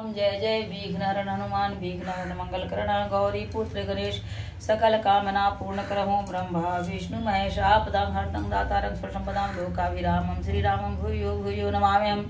राम। जय जय विघ्नहरण हनुमान, विघ्नहरण मंगल करण गौरी पुत्र गणेश, सकल कामना पूर्ण करहु ब्रह्मा विष्णु महेश। आपदां हरतं दातारं सर्वसंपदां लोकाभिरामं श्रीरामं भूयो भूयो नमाम्यहम्।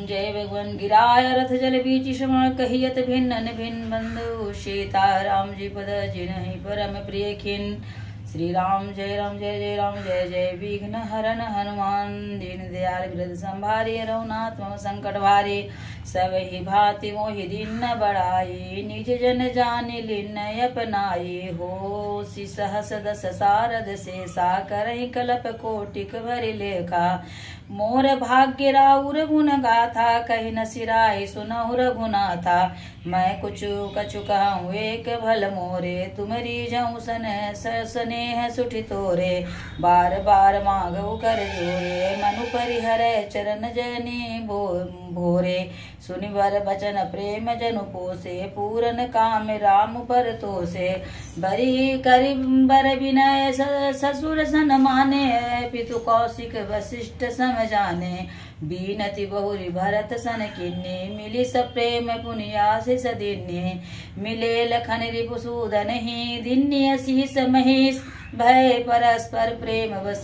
जय भगवान गिराय रथ जल बीच सम कहियत भिन्न भिन्न बंधु, सीता राम जी पद जिन्हि परम प्रिय खिन। श्री राम जय राम जय जय राम जय जय विघ्न हरण हनुमान, दीन दयाल वृद्ध संभारी रघुनाथ मम संकट भारी। सब ही भांति मोहि दीन बड़ाई, निज जन जानि लीन अपनाई। हो सहस दस सारद शेषा, करहि कलप कोटिक भरि लेखा। मोर भाग्य राउर गुण गाथा, कहि न सिराई सुनहु रघुनाथा। मैं कुछु कछु कहूँ एक भल मोरे, तुमरी जऊँ स्नेह सुठि तोरे। बार बार मांगऊ कर जोरे, मनु परिहरै चरण जनि भोरे। सुनि वर बचन प्रेम जनु पोसे, पूरन काम राम पर तोसे। बरी करि बर विनय ससुर सन माने, पितु कौशिक वशिष्ठ सम जाने। बीनति बहुरी भरत सन किन्नी, मिली सब प्रेम पुनियासिस दिन्नी। मिले लखन रिपुसूदन ही, दिन्नी असीस महेश। भय परस्पर प्रेम बस,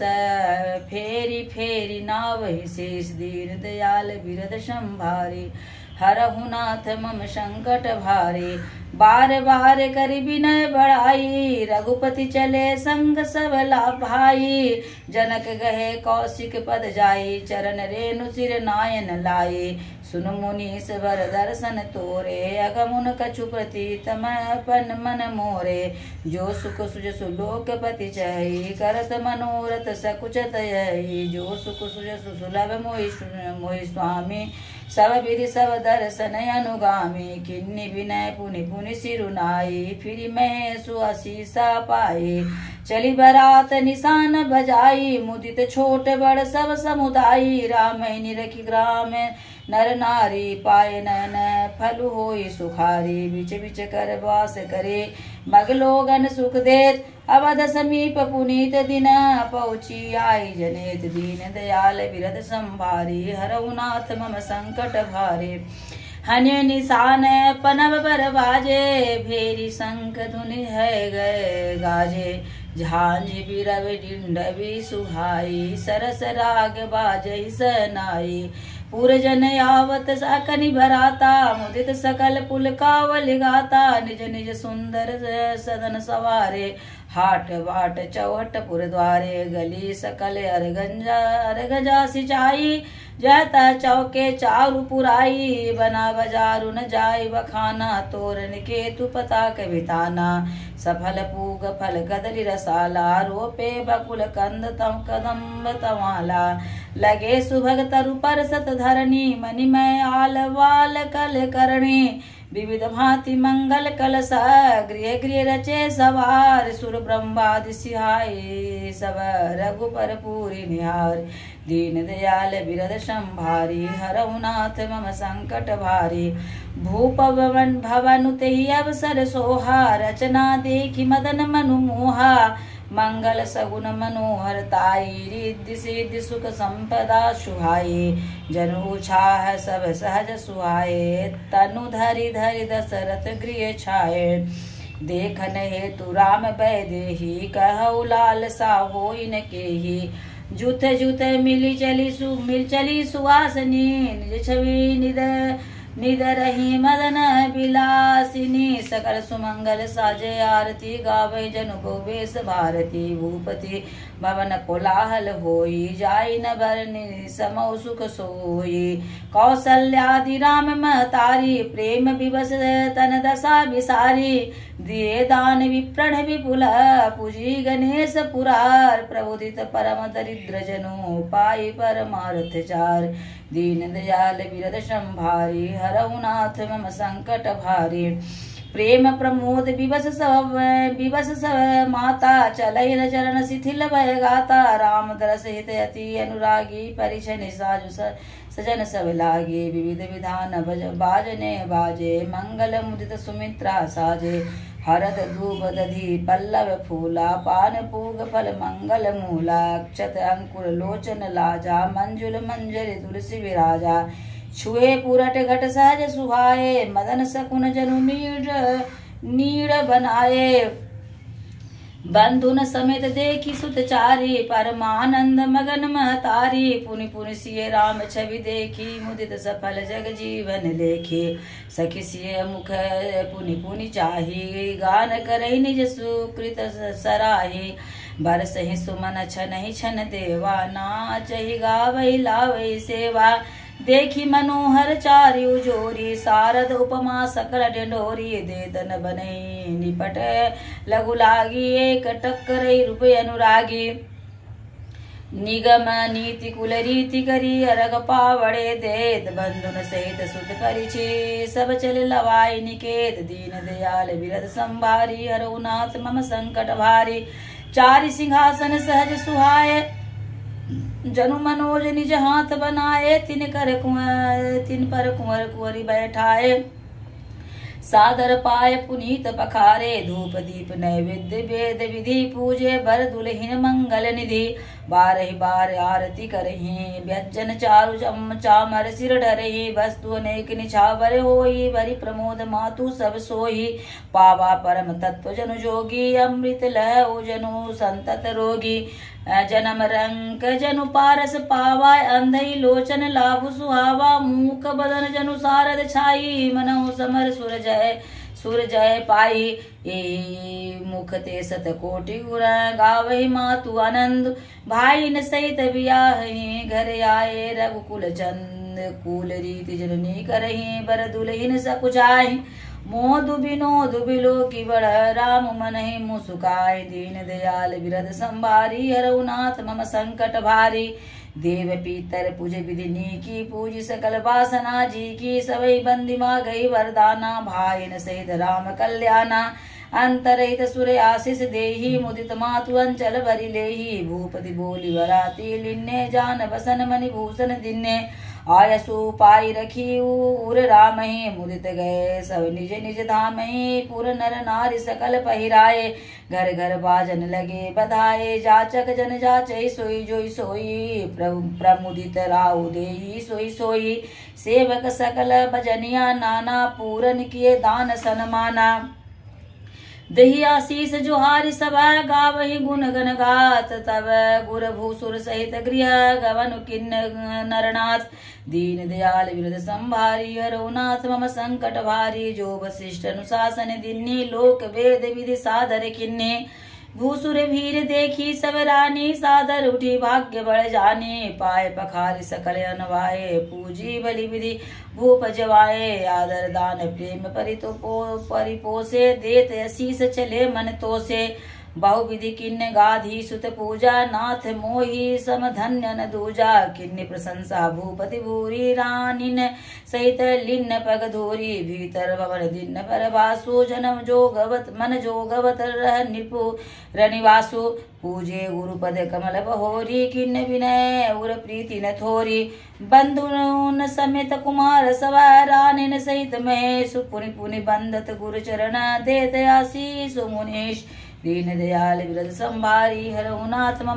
फेरी फेरी नावहि शेष। दीन दयाल बिरद संभारी, हरहु नाथ मम संकट भारी। बार बार करि विनय बढ़ाई, रघुपति चले संग सब भाई। जनक गहे कौशिक पद जाई, चरण रेणु सिर नायन लाई। सुन मुनीस वर दर्शन तोरे, अगमुन कछु प्रतीत अपन मन मोरे। जो सुख सुज सुलोकपति चही, करत मनोरथ सकुच तयहि। जो सुख सुज सुलभ मोहि स्वामी, सब विधि सब दर्शन अनुगामी। किन्नी विनय पुनि पुनि सिरुनाई, फिर मैं सुआशीषा पाई। चली बरात निशान बजाई, मुदित छोट बड़ सब समुदायी। राम निरखि ग्राम नर नारी, पाए नयन फल होई सुखारी। बिच बिच कर वास करे, मग लोगन सुख देत। अवध समीप पुनीत दिन, पहुँची आई जनेत। दीन दयाल बिरद संभारी, हरहु नाथ मम संकट भारी। हने निशान पनव पर बाजे, भेरी शंख धुनि है गए गाजे। झांझ बिरव डिंडवी सुहाई, सरस राग बाजहि सनाई। पुरजन आवत सकनि भराता, मुदित सकल पुलकावल गाता। निज निज सुंदर सदन सवारे, हाट बाट चौहट पुर द्वारे। गली सकल अरगजा सिंचाई, जहता चौके चारु पुराई। बना बजारु न जाय बखाना, तोरण केतु पताक बिताना। सफल पूग फल कदली रसाला, रोपे बकुल कंद तम कदम्ब तमाला। लगे सुभग तरु पर सत धरणी, मणिमय आल वाल कल करणी। विविध भांति मंगल कलसा, गृह गृह रचे सवार। सुर ब्रह्मादि सिहाय, सब रघुपर पूरी निहार। दीन दयाल बिरद संभारी, हरहु नाथ मम संकट भारी। भूप भवन तेहि अवसर सोहा, रचना देखि मदन मनु मोहा। मंगल सगुन मनोहर ताई, रिद्धि सिद्धि सुख संपदा सुहाई। जनु छाह सब सहज सुहाए, तनु धरि धरि दशरथ गृह छाए। देखन हेतु राम बैदेही, कहु लालसा होई न केही। जुथ जुथ मिल चली सुवासनी, निज छवि निदरहि मदन विलासिनी। सकल सुमंगल साजे आरती, गावै जनु भुवेश भारती। भूपति भवन कोलाहल होई, जाई न बरनि समौ सुख सोई। कौसल्यादि राम महतारी, प्रेम विवश तन दशा विसारी। दिए दान विप्रण विपुल, पूजी गणेश पुरार। प्रबोधित परम दरिद्र जनु, पाई परमार्थ चार। दीन दयाल बिरद संभारी, हरहु नाथ मम संकट भारी। प्रेम प्रमोद विवश सब माता, चलई न चरण शिथिल भय गाता। राम दरस हित अति अनुरागी, परिछन साजु सजन सब लागे। विविध विधान बाजने बाजे, मंगल मुदित सुमित्रा साजे। हरद धूप दधि पल्लव फूला, पान पूग फल मंगल मूला। अक्षत अंकुर लोचन लाजा, मंजुल मंजरी तुलसी विराजा। छुए पुरट घट सहज सुहाए, मदन सकुन जनु नीड़ बनाए। बंधुन समेत देखी सुतचारी, परमानंद मगन महतारी। पुनि पुनि सिय राम छवि देखी, मुदित सफल जग जीवन लेखी। सखी सिय मुख पुनि पुनि चाही, गान करई निज सुकृत सराही। बरसहि सुमन छनहि छन देवा, नाचहि गावहि लावहि सेवा। देखी मनोहर चारु जोरी, सारद उपमा सकल ढिंढोरी। देदन बनई निपट लघु लागी, एक टक्करई रूप अनुरागी। निगम नीति कुल रीति करी, अरग पावड़े देत। बंधुन सहित सुत परिछे, सब चल लवाई निकेत। दीन दयाल बिरद संभारी, हरऊ नाथ मम संकट भारी। चारि सिंहासन सहज सुहाए, जनु मनोज निज हाथ बनाए। तिन पर कुंवर कुंवरी बैठाए, सादर पाए पुनीत पखारे। धूप दीप नैवेद्य वेद विधि, पूजे बर दुलहिन मंगल निधि। बारहि बार आरती करहि, व्यंजन चारु चामर सिर ढरहि। वस्तु अनेक निछावर होई, भरी प्रमोद मातु सब सोई। पावा परम तत्व जनु जोगी, अमृत लहु जनु संतत रोगी। जन्म रंक जनु पारस पावा, अंधई लोचन लाभु सुहावा। मूक बदन जनु सारद छाई, मनहु समर सुर जय पाई। ए मुख ते सत कोटि गुण, गावहि मातु आनंद। भाई न सहित बियाहि, घर आए रघुकुल चंद। कुल रीति जननी करहि, बर दुलहिन सकुचाहि। मोदु विनोद बिलो की बड़, राम मनहि मुसुकाय। दीन दयाल बिरद संभारी, हरऊ नाथ मम संकट भारी। देव पीतर पूज विधि नीकी, पूज सकल वासना जी की। सबई बंदी मा गई वरदाना, भाई न सहित राम कल्याणा। अंतरहित सुर आशीष देही, मुदित मातु अंचल भरी लेही। भूपति बोली वराती लिन्ने, जान बसन मणि भूषण दिन्ने। आयसु पाई रखी उर रामहि, मुदित गए सब निज निज धामहि। पुर नर नारी सकल पहिराए, घर घर बाजन लगे बधाए। जाचक जन जाचै, सोई जोई सोई। प्रमुदित राउ देई सोई सोई। सेवक सकल भजनिया नाना, पूरन किए दान सनमाना। दही आशीष जोहारि सब, गावहि गुण गण गात। तब गुर भूसुर सहित गृह, गवन किन्न नरनाथ। दीन दयाल बिरद संभारी, हरऊ नाथ मम संकट भारी। जो वशिष्ठ अनुशासन दिन्नी, लोक वेद विधि सादर किन्ने। भूसुर भीर देखी सब रानी, सादर उठी भाग्य बढ़ जाने। पाए पखारी सकल अनवाए, पूजी बलि विधि भूप जवाए। आदर दान प्रेम परिपोसे, देत असीस चले मन तोसे। बहुविधि किन्ने गाधी सुत पूजा, नाथ मोहि सम धन्य न दूजा। किन्ने प्रशंसा भूपति भूरी, रानिन सहित लिन्न पग धूरी। भीतर भवन दिन पर वासु, जन्म जोगवत मन जोगवत रह निपु रनिवासु। पूजे गुरुपद कमल बहोरी, किन्न विनय उर प्रीति न थोरी। बंधुन समेत कुमार सवा, रानिन सहित महेश। पुनि पुनि बंदत गुरु चरण, देत आशीष मुनीश। दीन दयाल बिरद संभारी, हरऊ नाथ मम